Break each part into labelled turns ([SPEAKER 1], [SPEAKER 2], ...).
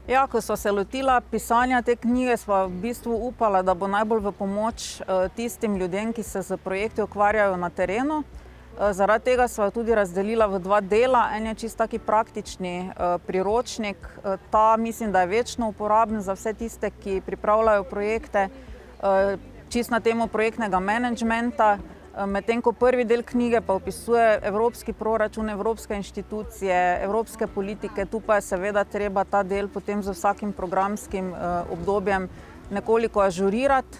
[SPEAKER 1] Ja, ko sva se lotila pisanja te knjige, sva v bistvu upala, da bo najbolj v pomoč tistim ljudem, ki se z projekti ukvarjajo na terenu. Zaradi tega sva tudi razdelila v dva dela. En je čisto taki praktični priročnik. Ta mislim, da je večno uporaben za vse tiste, ki pripravljajo projekte, čisto na temo projektnega menedžmenta. Medtem ko prvi del knjige pa opisuje evropski proračun, evropske inštitucije, evropske politike, tu pa je seveda treba ta del potem z vsakim programskim obdobjem nekoliko ažurirati.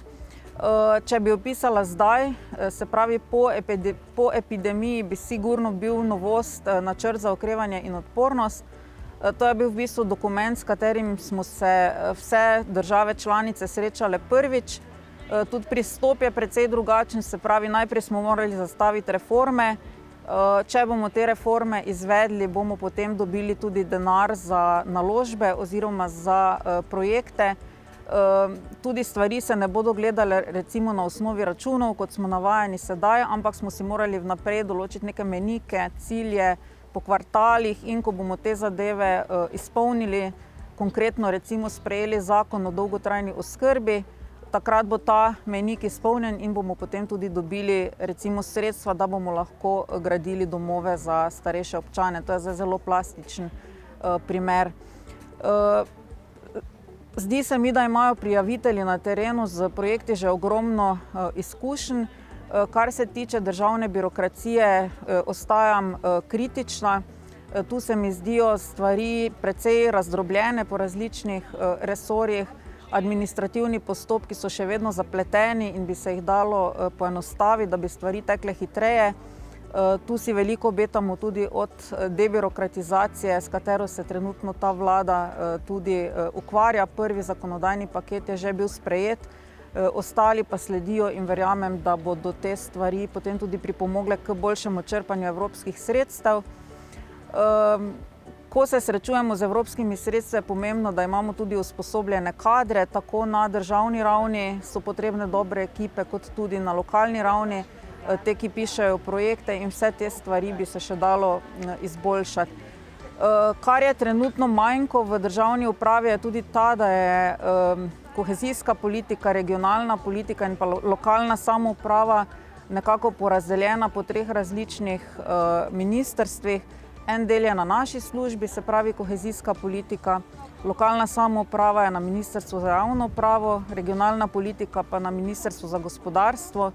[SPEAKER 1] Če bi opisala zdaj, se pravi po epidemiji, bi sigurno bil novost načrt za okrevanje in odpornost. To je bil v bistvu dokument, s katerim smo se vse države članice srečale prvič. Tudi pristop je precej drugačen, se pravi, najprej smo morali zastaviti reforme. Če bomo te reforme izvedli, bomo potem dobili tudi denar za naložbe oziroma za projekte. Tudi stvari se ne bodo gledale recimo na osnovi računov, kot smo navajeni sedaj, ampak smo si morali vnaprej določiti neke menike, cilje po kvartalih, in ko bomo te zadeve izpolnili, konkretno recimo sprejeli zakon o dolgotrajni oskrbi, takrat bo ta menik izpolnjen in bomo potem tudi dobili recimo sredstva, da bomo lahko gradili domove za starejše občane. To je zdaj zelo plastičen primer. Zdi se mi, da imajo prijavitelji na terenu z projekti že ogromno izkušenj. Kar se tiče državne birokracije, ostajam kritična. Tu se mi zdijo stvari precej razdrobljene po različnih resorjih. Administrativni postopki so še vedno zapleteni in bi se jih dalo poenostaviti, da bi stvari tekle hitreje. Tu si veliko obetamo tudi od debirokratizacije, s katero se trenutno ta vlada tudi ukvarja. Prvi zakonodajni paket je že bil sprejet, ostali pa sledijo in verjamem, da bodo te stvari potem tudi pripomogle k boljšemu črpanju evropskih sredstev. Ko se srečujemo z evropskimi sredstvi, je pomembno, da imamo tudi usposobljene kadre, tako na državni ravni so potrebne dobre ekipe, kot tudi na lokalni ravni. Te, ki pišejo projekte, in vse te stvari bi se še dalo izboljšati. Kar je trenutno manjko v državni upravi, je tudi ta, da je kohezijska politika, regionalna politika in pa lokalna samouprava nekako porazdeljena po treh različnih ministrstvih. En del je na naši službi, se pravi kohezijska politika, lokalna samouprava je na Ministrstvu za javno upravo, regionalna politika pa na Ministrstvu za gospodarstvo.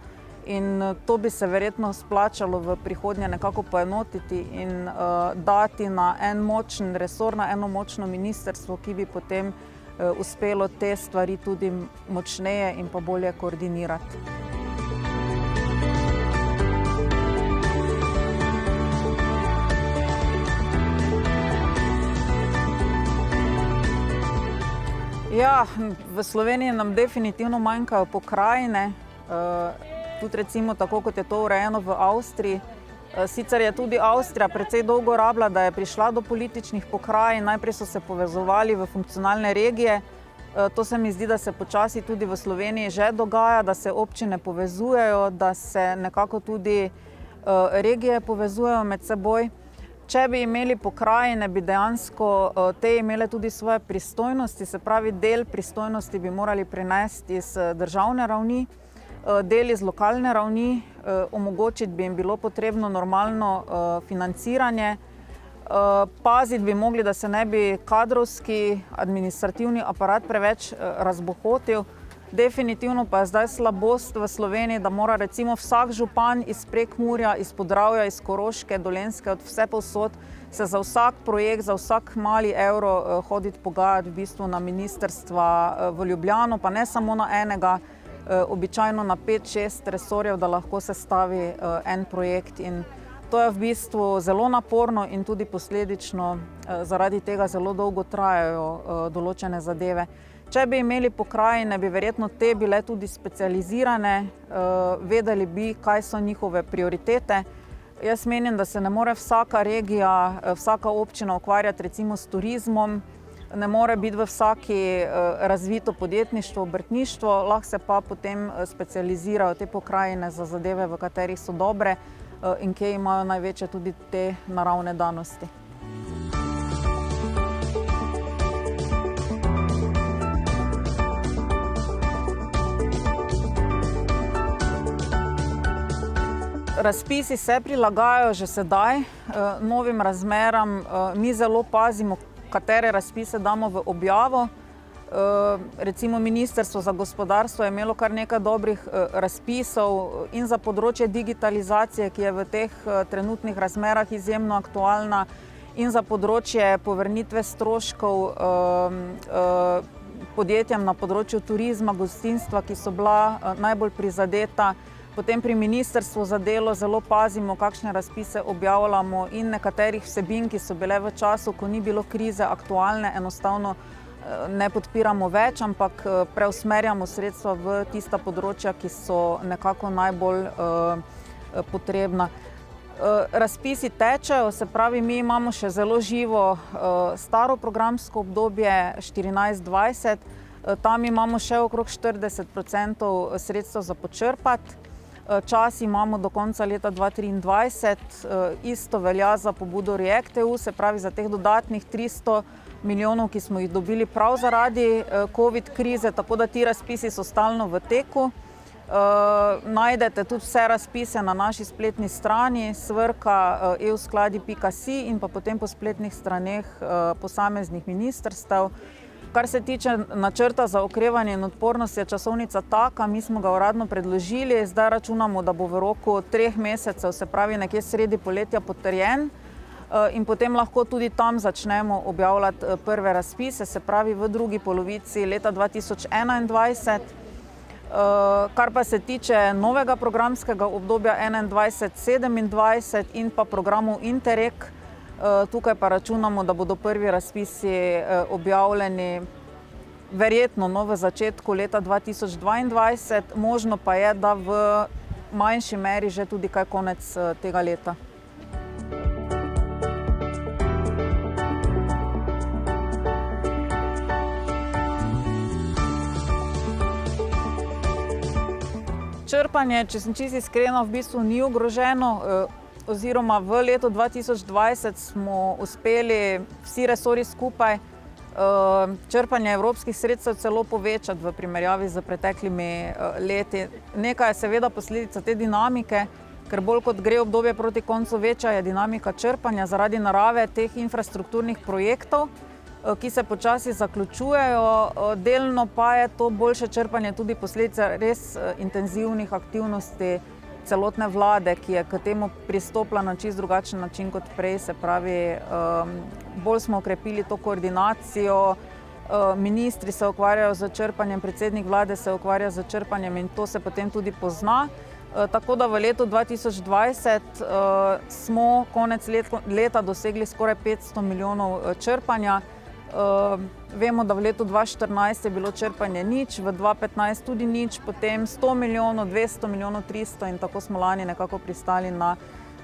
[SPEAKER 1] In to bi se verjetno splačalo v prihodnje nekako poenotiti in dati na en močen resor, na eno močno ministrstvo, ki bi potem uspelo te stvari tudi močneje in pa bolje koordinirati. Ja, v Sloveniji nam definitivno manjkajo pokrajine. Tudi recimo tako, kot je to urejeno v Avstriji. Sicer je tudi Avstrija precej dolgo rabila, da je prišla do političnih pokrajin. Najprej so se povezovali v funkcionalne regije. To se mi zdi, da se počasi tudi v Sloveniji že dogaja, da se občine povezujejo, da se nekako tudi regije povezujejo med seboj. Če bi imeli pokrajine, bi dejansko te imele tudi svoje pristojnosti, se pravi del pristojnosti bi morali prenesti iz državne ravni, del iz lokalne ravni, omogočiti bi jim bilo potrebno normalno financiranje. Paziti bi mogli, da se ne bi kadrovski, administrativni aparat preveč razbohotil. Definitivno pa je zdaj slabost v Sloveniji, da mora recimo vsak župan iz Prekmurja, iz Podravja, iz Koroške, Dolenjske, od vsepovsod se za vsak projekt, za vsak mali evro hoditi pogajati v bistvu na ministrstva v Ljubljano, pa ne samo na enega, običajno na 5-6 resorjev, da lahko sestavi en projekt. In to je v bistvu zelo naporno in tudi posledično zaradi tega zelo dolgo trajajo določene zadeve. Če bi imeli pokrajine, bi verjetno te bile tudi specializirane, vedeli bi, kaj so njihove prioritete. Jaz menim, da se ne more vsaka regija, vsaka občina ukvarjati recimo s turizmom, ne more biti v vsaki razvito podjetništvo, obrtništvo, lahko se pa potem specializirajo te pokrajine za zadeve, v katerih so dobre in kje imajo največje tudi te naravne danosti. Razpisi se prilagajajo že sedaj novim razmeram. Mi zelo pazimo, katere razpise damo v objavo. Recimo Ministrstvo za gospodarstvo je imelo kar nekaj dobrih razpisov in za področje digitalizacije, ki je v teh trenutnih razmerah izjemno aktualna, in za področje povrnitve stroškov podjetjem na področju turizma, gostinstva, ki so bila najbolj prizadeta. Potem pri Ministrstvu za delo zelo pazimo, kakšne razpise objavljamo, in nekaterih vsebin, ki so bile v času, ko ni bilo krize, aktualne, enostavno ne podpiramo več, ampak preusmerjamo sredstva v tista področja, ki so nekako najbolj potrebna. Razpisi tečejo, se pravi, mi imamo še zelo živo staro programsko obdobje 14-20, tam imamo še okrog 40% sredstev za počrpati. Čas imamo do konca leta 2023, isto velja za pobudo React-EU, se pravi za teh dodatnih 300 milijonov, ki smo jih dobili prav zaradi COVID krize, tako da ti razpisi so stalno v teku. Najdete tudi vse razpise na naši spletni strani svrka.euskladi.si in pa potem po spletnih straneh posameznih ministrstev. Kar se tiče načrta za okrevanje in odpornost, je časovnica taka, mi smo ga uradno predložili, zdaj računamo, da bo v roku 3 mesecev, se pravi nekje sredi poletja, potrjen in potem lahko tudi tam začnemo objavljati prve razpise, se pravi v drugi polovici leta 2021. Kar pa se tiče novega programskega obdobja 2021-2027 in pa programov Interreg, tukaj pa računamo, da bodo prvi razpisi objavljeni verjetno v začetku leta 2022, možno pa je, da v manjši meri že tudi kaj konec tega leta. Črpanje, če sem čisto iskrena, v bistvu ni ogroženo, oziroma v letu 2020 smo uspeli vsi resorji skupaj črpanje evropskih sredstev celo povečati v primerjavi z preteklimi leti. Nekaj je seveda posledica te dinamike, ker bolj kot gre obdobje proti koncu, večja je dinamika črpanja zaradi narave teh infrastrukturnih projektov, ki se počasi zaključujejo, delno pa je to boljše črpanje tudi posledica res intenzivnih aktivnosti celotne vlade, ki je k temu pristopila na čisto drugačen način kot prej, se pravi, bolj smo okrepili to koordinacijo, ministri se ukvarjajo z črpanjem, predsednik vlade se ukvarja z črpanjem in to se potem tudi pozna. Tako da v letu 2020 smo konec leta dosegli skoraj 500 milijonov črpanja. Vemo, da v letu 2014 je bilo črpanje nič, v 2015 tudi nič, potem 100 milijonov, 200 milijonov, 300 in tako smo lani nekako pristali na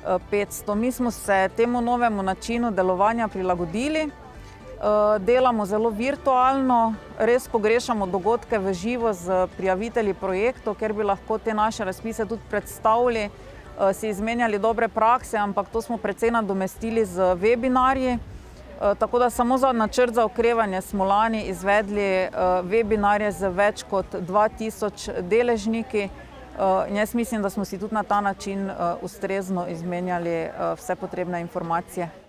[SPEAKER 1] 500. Mi smo se temu novemu načinu delovanja prilagodili, delamo zelo virtualno, res pogrešamo dogodke v živo z prijavitelji projektov, ker bi lahko te naše razpise tudi predstavili, si izmenjali dobre prakse, ampak to smo precej nadomestili z webinarji. Tako da samo za načrt za okrevanje smo lani izvedli webinarje z več kot 2000 deležniki in jaz mislim, da smo si tudi na ta način ustrezno izmenjali vse potrebne informacije.